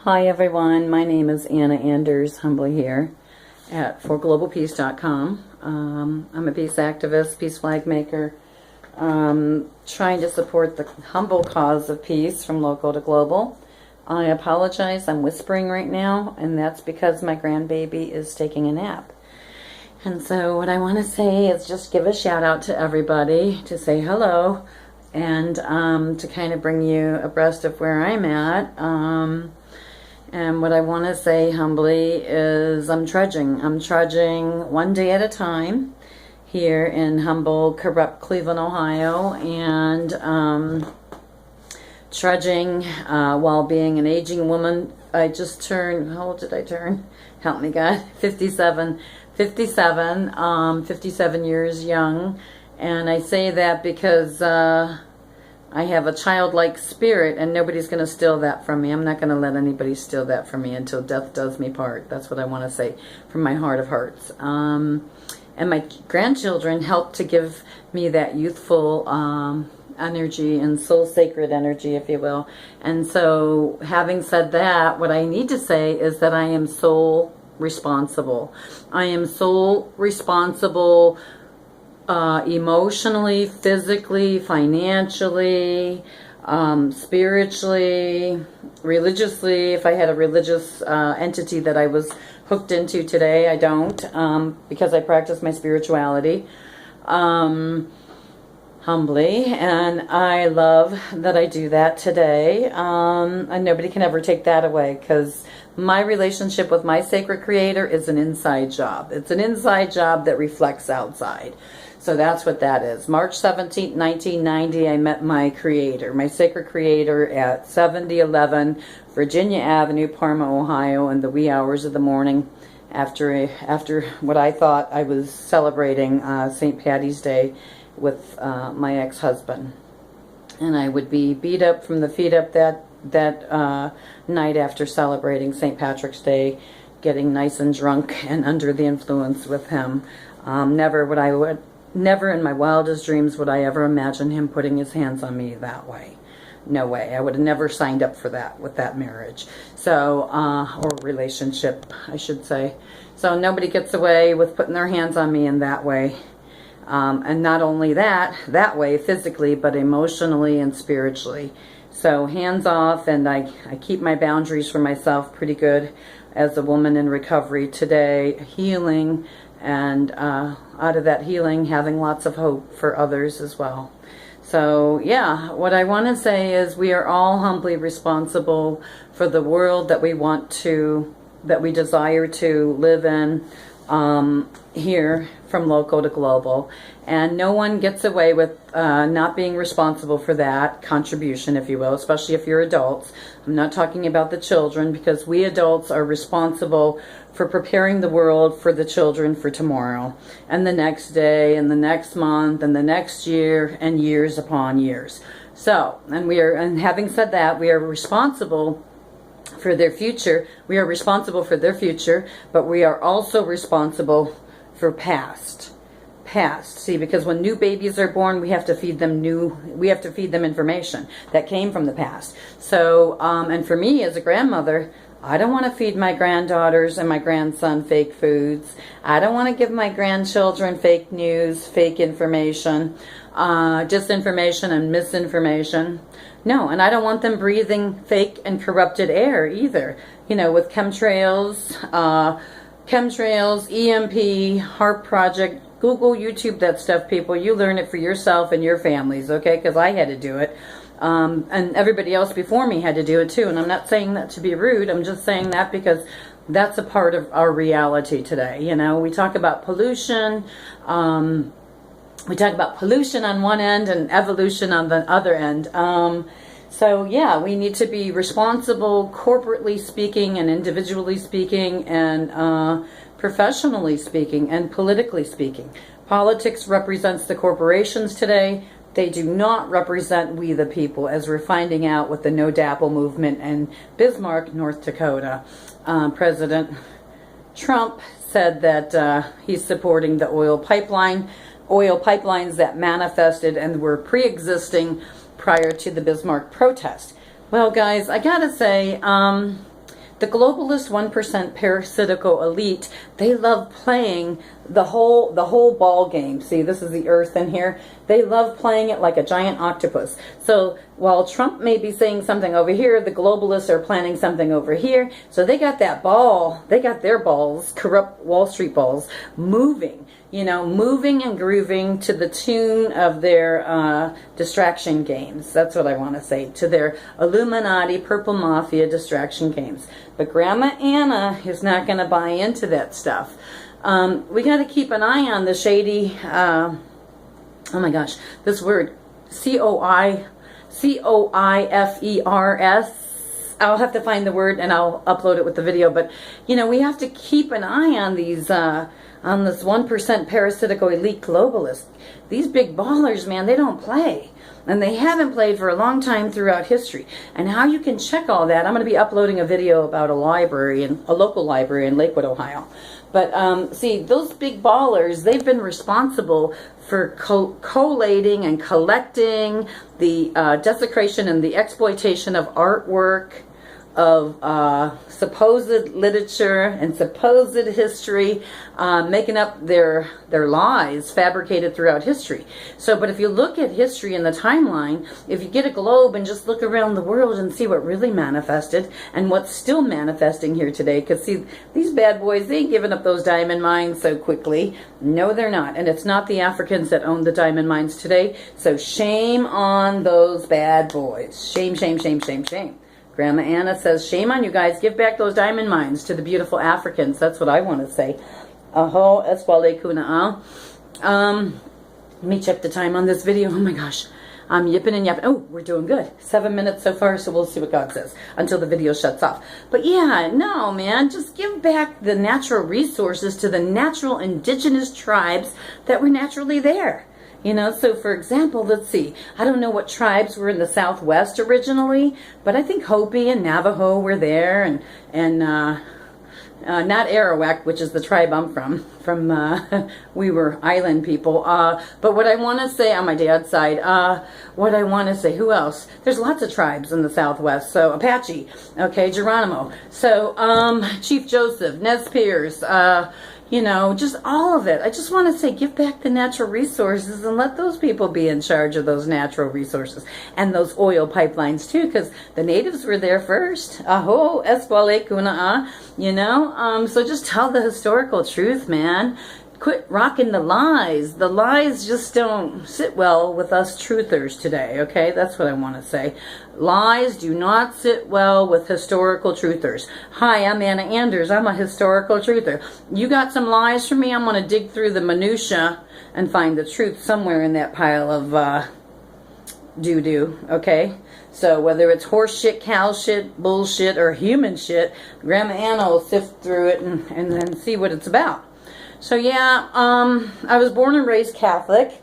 Hi everyone, my name is Anna Anders, humbly here at forglobalpeace.com. I'm a peace activist, peace flag maker, trying to support the humble cause of peace from local to global. I apologize, I'm whispering right now, and that's because my grandbaby is taking a nap. And so what I want to say is just give a shout out to everybody, to say hello, and to kind of bring you abreast of where I'm at. And what I want to say humbly is I'm trudging. I'm trudging one day at a time here in humble, corrupt Cleveland, Ohio, and trudging while being an aging woman. I just turned, how old did I turn? Help me God, 57 years young. And I say that because I have a childlike spirit, and nobody's going to steal that from me. I'm not going to let anybody steal that from me until death does me part. That's what I want to say from my heart of hearts. And my grandchildren helped to give me that youthful energy and soul sacred energy, if you will. And so having said that, what I need to say is that I am soul responsible. I am soul responsible emotionally, physically, financially, spiritually, religiously. If I had a religious entity that I was hooked into today, I don't, because I practice my spirituality humbly, and I love that I do that today, and nobody can ever take that away, because my relationship with my sacred creator is an inside job. It's an inside job that reflects outside. So that's what that is. March 17th, 1990, I met my creator, my sacred creator, at 7011 Virginia Avenue, Parma, Ohio, in the wee hours of the morning, after what I thought I was celebrating St. Patty's Day with my ex-husband. And I would be beat up from the feet up that night after celebrating St. Patrick's Day, getting nice and drunk and under the influence with him. Never in my wildest dreams would I ever imagine him putting his hands on me that way. No way. I would have never signed up for that with that marriage. So, or relationship, I should say. So nobody gets away with putting their hands on me in that way. And not only that way physically, but emotionally and spiritually. So hands off, and I keep my boundaries for myself pretty good as a woman in recovery today, healing, and out of that healing, having lots of hope for others as well. So yeah, what I want to say is we are all humbly responsible for the world that we desire to live in, here from local to global, and no one gets away with not being responsible for that contribution, if you will, especially if you're adults. I'm not talking about the children, because we adults are responsible for preparing the world for the children for tomorrow and the next day and the next month and the next year and years upon years. So, and having said that, we are responsible for their future. We are responsible for their future, but we are also responsible for past. See, because when new babies are born, we have to feed them information that came from the past. So, and for me as a grandmother, I don't want to feed my granddaughters and my grandson fake foods. I don't want to give my grandchildren fake news, fake information, disinformation and misinformation. No, and I don't want them breathing fake and corrupted air either. You know, with chemtrails, EMP, HARP Project. Google, YouTube that stuff, people. You learn it for yourself and your families, okay? Because I had to do it. And everybody else before me had to do it too. And I'm not saying that to be rude. I'm just saying that because that's a part of our reality today. You know, we talk about pollution. We talk about pollution on one end and evolution on the other end. So yeah, we need to be responsible, corporately speaking and individually speaking, and professionally speaking and politically speaking. Politics represents the corporations today. They do not represent we the people, as we're finding out with the No Dapple movement and Bismarck, North Dakota. President Trump said that he's supporting the oil pipelines that manifested and were pre-existing prior to the Bismarck protest. Well, guys, I gotta say, The globalist 1% parasitical elite, they love playing the whole ball game. See, this is the earth in here. They love playing it like a giant octopus. So while Trump may be saying something over here, the globalists are planning something over here. So they got that ball, they got their balls, corrupt Wall Street balls, moving. You know, moving and grooving to the tune of their distraction games. That's what I want to say. To their Illuminati, Purple Mafia distraction games. But Grandma Anna is not going to buy into that stuff. We got to keep an eye on the shady, oh my gosh, this word, C-O-I-F-E-R-S. I'll have to find the word and I'll upload it with the video. But, you know, we have to keep an eye on these, on this 1% parasitical elite globalist. These big ballers, man, they don't play. And they haven't played for a long time throughout history. And how you can check all that, I'm going to be uploading a video about a library, a local library in Lakewood, Ohio. But see, those big ballers, they've been responsible for collating and collecting the desecration and the exploitation of artwork, of supposed literature and supposed history, making up their lies fabricated throughout history. So, but if you look at history in the timeline, if you get a globe and just look around the world and see what really manifested and what's still manifesting here today, because see, these bad boys, they ain't giving up those diamond mines so quickly. No, they're not. And it's not the Africans that own the diamond mines today. So shame on those bad boys. Shame, shame, shame, shame, shame. Grandma Anna says, shame on you guys. Give back those diamond mines to the beautiful Africans. That's what I want to say. Aho, eswale kuna. Let me check the time on this video. Oh my gosh. I'm yipping and yapping. Oh, we're doing good. 7 minutes so far, so we'll see what God says until the video shuts off. But yeah, no, man. Just give back the natural resources to the natural indigenous tribes that were naturally there. You know, so for example, let's see, I don't know what tribes were in the Southwest originally, but I think Hopi and Navajo were there, and not Arawak, which is the tribe I'm from, we were island people, but what I want to say on my dad's side, what I want to say, who else? There's lots of tribes in the Southwest, so Apache, okay, Geronimo, so Chief Joseph, Nez Perce, you know, just all of it. I just want to say, give back the natural resources and let those people be in charge of those natural resources and those oil pipelines too, because the natives were there first. Aho, eswale kuna, you know. So just tell the historical truth, man. Quit rocking the lies. The lies just don't sit well with us truthers today, okay? That's what I want to say. Lies do not sit well with historical truthers. Hi, I'm Anna Anders. I'm a historical truther. You got some lies for me? I'm going to dig through the minutia and find the truth somewhere in that pile of doo-doo, okay? So whether it's horse shit, cow shit, bullshit, or human shit, Grandma Anna will sift through it and then see what it's about. So yeah, I was born and raised Catholic.